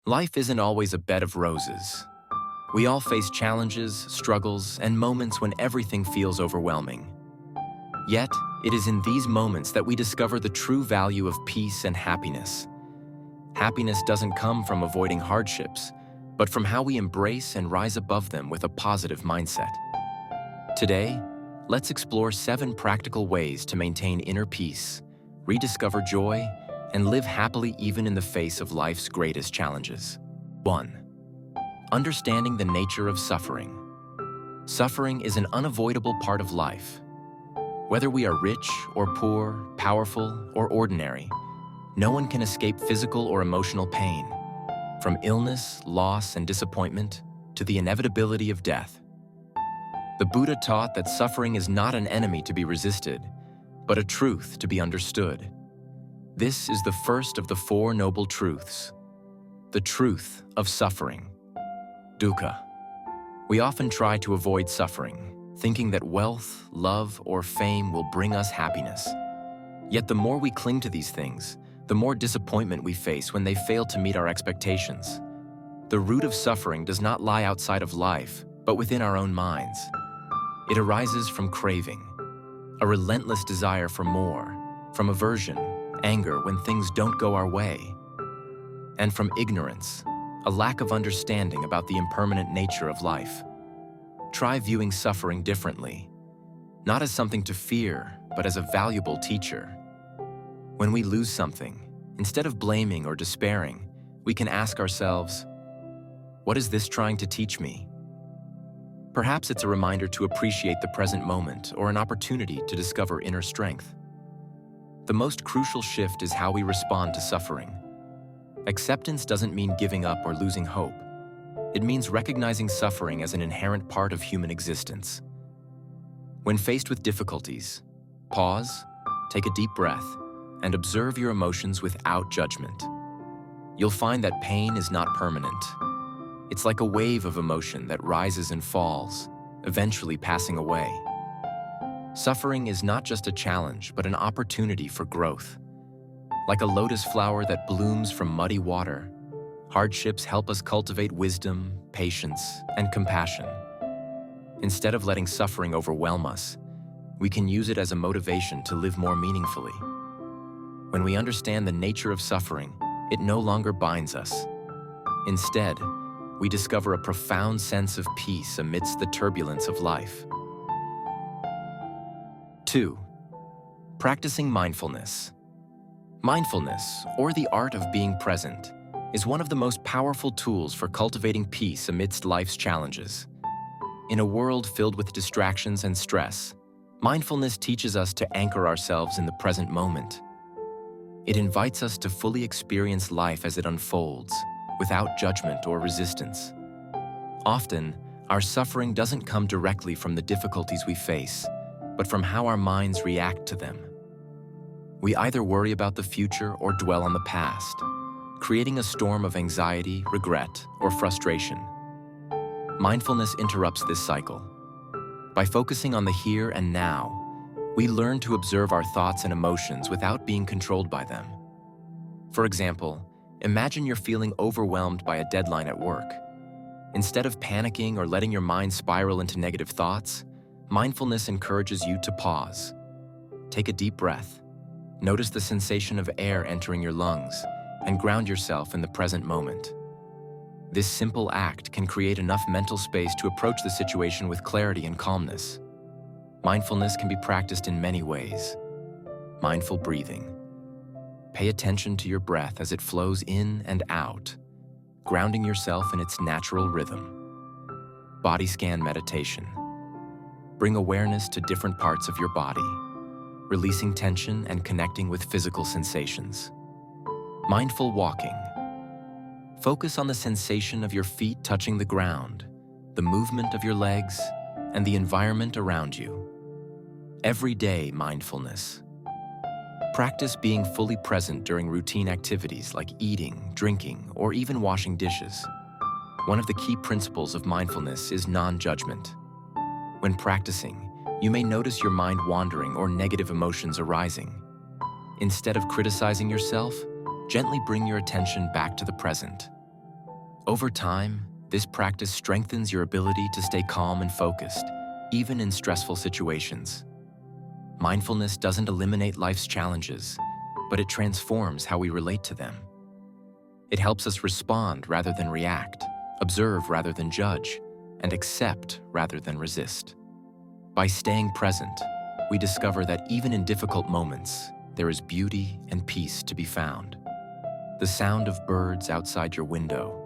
Life isn't always a bed of roses. We all face challenges, struggles, and moments when everything feels overwhelming. Yet, it is in these moments that we discover the true value of peace and happiness. Happiness doesn't come from avoiding hardships, but from how we embrace and rise above them with a positive mindset. Today, let's explore 7 practical ways to maintain inner peace, rediscover joy, and live happily even in the face of life's greatest challenges. 1. Understanding the nature of suffering. Suffering is an unavoidable part of life. Whether we are rich or poor, powerful or ordinary, no one can escape physical or emotional pain, from illness, loss, and disappointment to the inevitability of death. The Buddha taught that suffering is not an enemy to be resisted, but a truth to be understood. This is the first of the 4 noble truths, the truth of suffering. Dukkha. We often try to avoid suffering, thinking that wealth, love, or fame will bring us happiness. Yet the more we cling to these things, the more disappointment we face when they fail to meet our expectations. The root of suffering does not lie outside of life, but within our own minds. It arises from craving, a relentless desire for more, from aversion, anger when things don't go our way, and from ignorance, a lack of understanding about the impermanent nature of life. Try viewing suffering differently, not as something to fear, but as a valuable teacher. When we lose something, instead of blaming or despairing, we can ask ourselves, what is this trying to teach me? Perhaps it's a reminder to appreciate the present moment or an opportunity to discover inner strength. The most crucial shift is how we respond to suffering. Acceptance doesn't mean giving up or losing hope. It means recognizing suffering as an inherent part of human existence. When faced with difficulties, pause, take a deep breath, and observe your emotions without judgment. You'll find that pain is not permanent. It's like a wave of emotion that rises and falls, eventually passing away. Suffering is not just a challenge, but an opportunity for growth. Like a lotus flower that blooms from muddy water, hardships help us cultivate wisdom, patience, and compassion. Instead of letting suffering overwhelm us, we can use it as a motivation to live more meaningfully. When we understand the nature of suffering, it no longer binds us. Instead, we discover a profound sense of peace amidst the turbulence of life. 2. Practicing mindfulness. Mindfulness, or the art of being present, is one of the most powerful tools for cultivating peace amidst life's challenges. In a world filled with distractions and stress, mindfulness teaches us to anchor ourselves in the present moment. It invites us to fully experience life as it unfolds, without judgment or resistance. Often, our suffering doesn't come directly from the difficulties we face, but from how our minds react to them. We either worry about the future or dwell on the past, creating a storm of anxiety, regret, or frustration. Mindfulness interrupts this cycle. By focusing on the here and now, we learn to observe our thoughts and emotions without being controlled by them. For example, imagine you're feeling overwhelmed by a deadline at work. Instead of panicking or letting your mind spiral into negative thoughts, mindfulness encourages you to pause. Take a deep breath. Notice the sensation of air entering your lungs, and ground yourself in the present moment. This simple act can create enough mental space to approach the situation with clarity and calmness. Mindfulness can be practiced in many ways. Mindful breathing. Pay attention to your breath as it flows in and out, grounding yourself in its natural rhythm. Body scan meditation. Bring awareness to different parts of your body, releasing tension and connecting with physical sensations. Mindful walking. Focus on the sensation of your feet touching the ground, the movement of your legs, and the environment around you. Everyday mindfulness. Practice being fully present during routine activities like eating, drinking, or even washing dishes. One of the key principles of mindfulness is non-judgment. When practicing, you may notice your mind wandering or negative emotions arising. Instead of criticizing yourself, gently bring your attention back to the present. Over time, this practice strengthens your ability to stay calm and focused, even in stressful situations. Mindfulness doesn't eliminate life's challenges, but it transforms how we relate to them. It helps us respond rather than react, observe rather than judge, and accept rather than resist. By staying present, we discover that even in difficult moments, there is beauty and peace to be found. The sound of birds outside your window,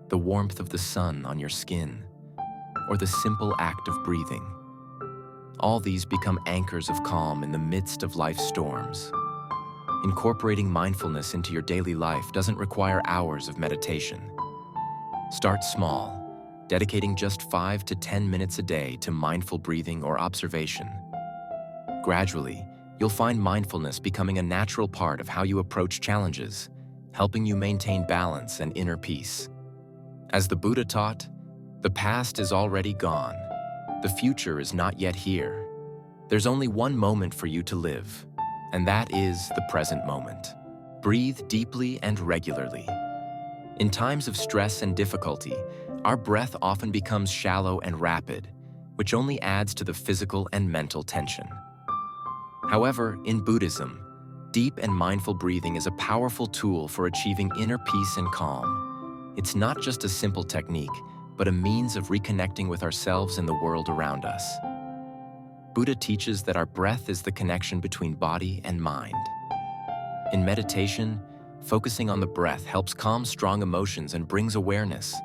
the warmth of the sun on your skin, or the simple act of breathing. All these become anchors of calm in the midst of life's storms. Incorporating mindfulness into your daily life doesn't require hours of meditation. Start small, dedicating just 5 to 10 minutes a day to mindful breathing or observation. Gradually, you'll find mindfulness becoming a natural part of how you approach challenges, helping you maintain balance and inner peace. As the Buddha taught, the past is already gone. The future is not yet here. There's only one moment for you to live, and that is the present moment. Breathe deeply and regularly. In times of stress and difficulty, our breath often becomes shallow and rapid, which only adds to the physical and mental tension. However, in Buddhism, deep and mindful breathing is a powerful tool for achieving inner peace and calm. It's not just a simple technique, but a means of reconnecting with ourselves and the world around us. Buddha teaches that our breath is the connection between body and mind. In meditation, focusing on the breath helps calm strong emotions and brings awareness,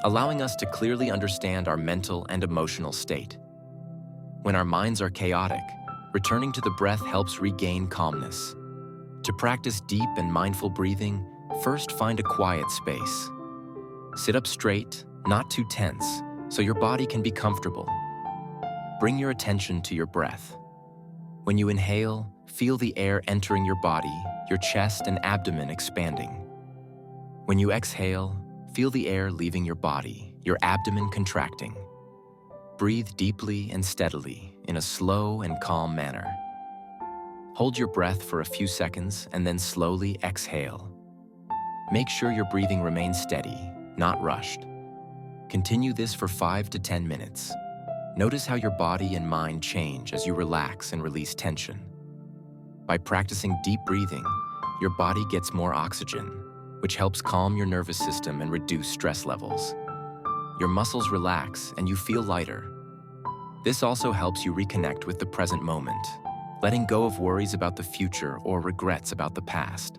allowing us to clearly understand our mental and emotional state. When our minds are chaotic, returning to the breath helps regain calmness. To practice deep and mindful breathing, first find a quiet space. Sit up straight, not too tense, so your body can be comfortable. Bring your attention to your breath. When you inhale, feel the air entering your body, your chest and abdomen expanding. When you exhale, feel the air leaving your body, your abdomen contracting. Breathe deeply and steadily in a slow and calm manner. Hold your breath for a few seconds and then slowly exhale. Make sure your breathing remains steady, not rushed. Continue this for 5 to 10 minutes. Notice how your body and mind change as you relax and release tension. By practicing deep breathing, your body gets more oxygen, which helps calm your nervous system and reduce stress levels. Your muscles relax and you feel lighter. This also helps you reconnect with the present moment, letting go of worries about the future or regrets about the past.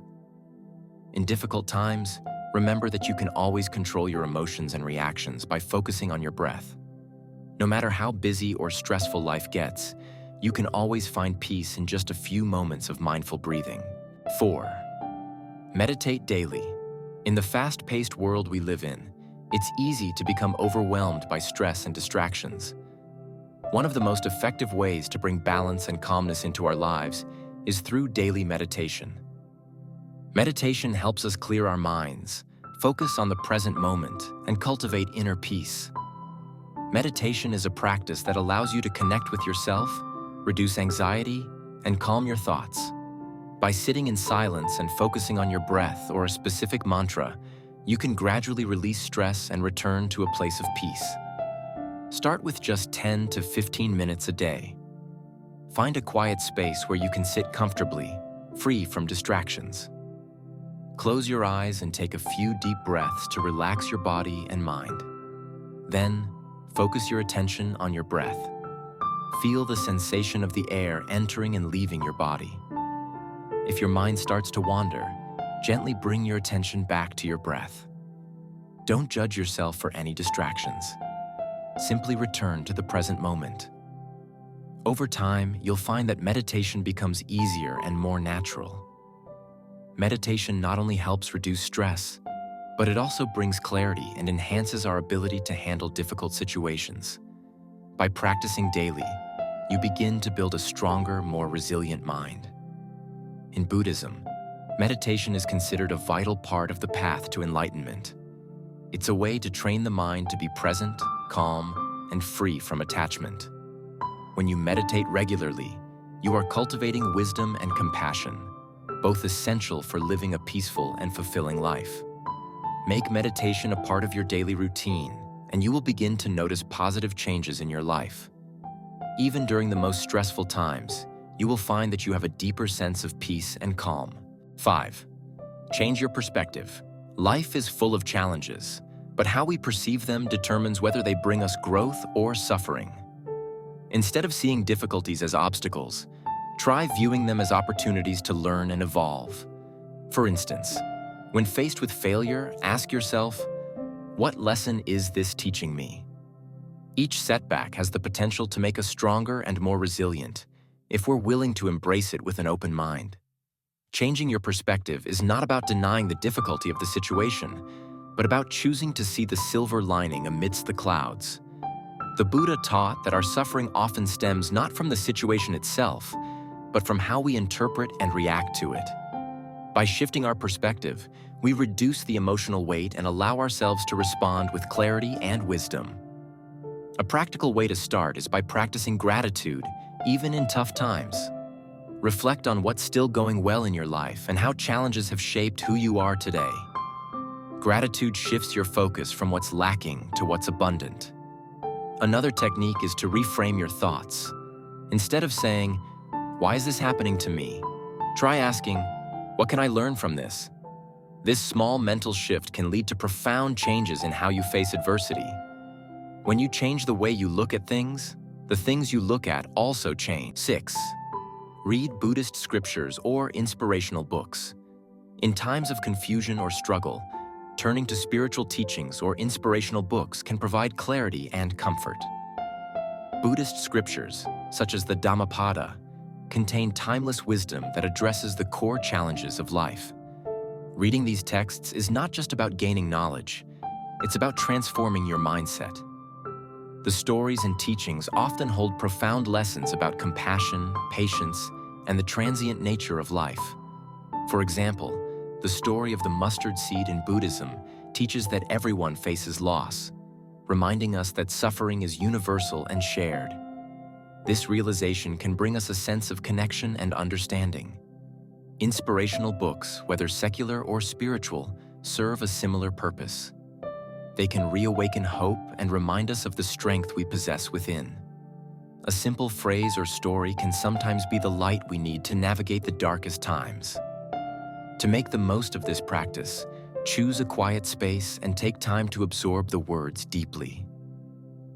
In difficult times, remember that you can always control your emotions and reactions by focusing on your breath. No matter how busy or stressful life gets, you can always find peace in just a few moments of mindful breathing. 4. Meditate daily. In the fast-paced world we live in, it's easy to become overwhelmed by stress and distractions. One of the most effective ways to bring balance and calmness into our lives is through daily meditation. Meditation helps us clear our minds, focus on the present moment, and cultivate inner peace. Meditation is a practice that allows you to connect with yourself, reduce anxiety, and calm your thoughts. By sitting in silence and focusing on your breath or a specific mantra, you can gradually release stress and return to a place of peace. Start with just 10 to 15 minutes a day. Find a quiet space where you can sit comfortably, free from distractions. Close your eyes and take a few deep breaths to relax your body and mind. Then, focus your attention on your breath. Feel the sensation of the air entering and leaving your body. If your mind starts to wander, gently bring your attention back to your breath. Don't judge yourself for any distractions. Simply return to the present moment. Over time, you'll find that meditation becomes easier and more natural. Meditation not only helps reduce stress, but it also brings clarity and enhances our ability to handle difficult situations. By practicing daily, you begin to build a stronger, more resilient mind. In Buddhism, meditation is considered a vital part of the path to enlightenment. It's a way to train the mind to be present, calm, and free from attachment. When you meditate regularly, you are cultivating wisdom and compassion, both essential for living a peaceful and fulfilling life. Make meditation a part of your daily routine, and you will begin to notice positive changes in your life. Even during the most stressful times, you will find that you have a deeper sense of peace and calm. 5. Change your perspective. Life is full of challenges, but how we perceive them determines whether they bring us growth or suffering. Instead of seeing difficulties as obstacles, try viewing them as opportunities to learn and evolve. For instance, when faced with failure, ask yourself, what lesson is this teaching me? Each setback has the potential to make us stronger and more resilient if we're willing to embrace it with an open mind. Changing your perspective is not about denying the difficulty of the situation, but about choosing to see the silver lining amidst the clouds. The Buddha taught that our suffering often stems not from the situation itself, but from how we interpret and react to it. By shifting our perspective, we reduce the emotional weight and allow ourselves to respond with clarity and wisdom. A practical way to start is by practicing gratitude, even in tough times. Reflect on what's still going well in your life and how challenges have shaped who you are today. Gratitude shifts your focus from what's lacking to what's abundant. Another technique is to reframe your thoughts. Instead of saying, "Why is this happening to me?" try asking, "What can I learn from this?" This small mental shift can lead to profound changes in how you face adversity. When you change the way you look at things, the things you look at also change. 6. Read Buddhist scriptures or inspirational books. In times of confusion or struggle, turning to spiritual teachings or inspirational books can provide clarity and comfort. Buddhist scriptures, such as the Dhammapada, contain timeless wisdom that addresses the core challenges of life. Reading these texts is not just about gaining knowledge, it's about transforming your mindset. The stories and teachings often hold profound lessons about compassion, patience, and the transient nature of life. For example, the story of the mustard seed in Buddhism teaches that everyone faces loss, reminding us that suffering is universal and shared. This realization can bring us a sense of connection and understanding. Inspirational books, whether secular or spiritual, serve a similar purpose. They can reawaken hope and remind us of the strength we possess within. A simple phrase or story can sometimes be the light we need to navigate the darkest times. To make the most of this practice, choose a quiet space and take time to absorb the words deeply.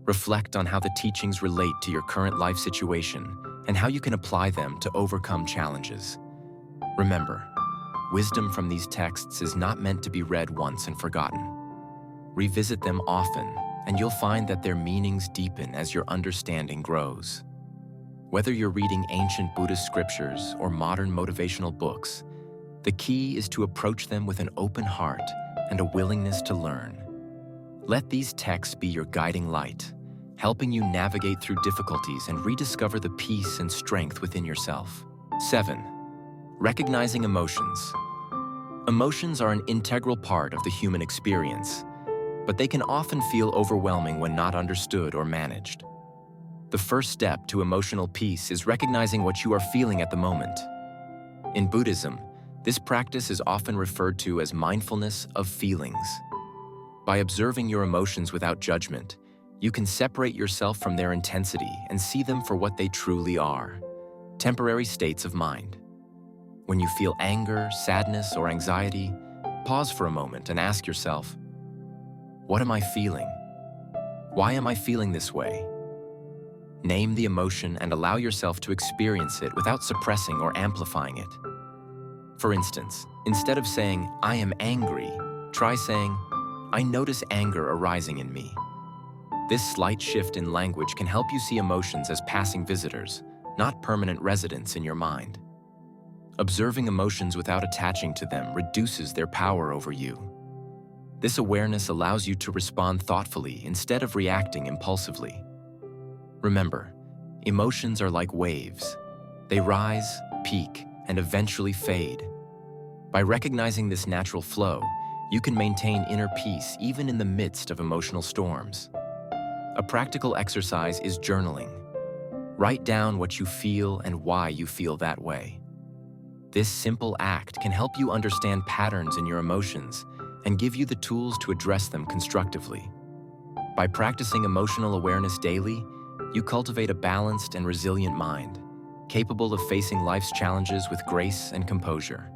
Reflect on how the teachings relate to your current life situation and how you can apply them to overcome challenges. Remember, wisdom from these texts is not meant to be read once and forgotten. Revisit them often, and you'll find that their meanings deepen as your understanding grows. Whether you're reading ancient Buddhist scriptures or modern motivational books, the key is to approach them with an open heart and a willingness to learn. Let these texts be your guiding light, helping you navigate through difficulties and rediscover the peace and strength within yourself. 7. Recognizing emotions. Emotions are an integral part of the human experience, but they can often feel overwhelming when not understood or managed. The first step to emotional peace is recognizing what you are feeling at the moment. In Buddhism, this practice is often referred to as mindfulness of feelings. By observing your emotions without judgment, you can separate yourself from their intensity and see them for what they truly are: temporary states of mind. When you feel anger, sadness, or anxiety, pause for a moment and ask yourself, what am I feeling? Why am I feeling this way? Name the emotion and allow yourself to experience it without suppressing or amplifying it. For instance, instead of saying, "I am angry," try saying, "I notice anger arising in me." This slight shift in language can help you see emotions as passing visitors, not permanent residents in your mind. Observing emotions without attaching to them reduces their power over you. This awareness allows you to respond thoughtfully instead of reacting impulsively. Remember, emotions are like waves. They rise, peak, and eventually fade. By recognizing this natural flow, you can maintain inner peace even in the midst of emotional storms. A practical exercise is journaling. Write down what you feel and why you feel that way. This simple act can help you understand patterns in your emotions and give you the tools to address them constructively. By practicing emotional awareness daily, you cultivate a balanced and resilient mind, capable of facing life's challenges with grace and composure.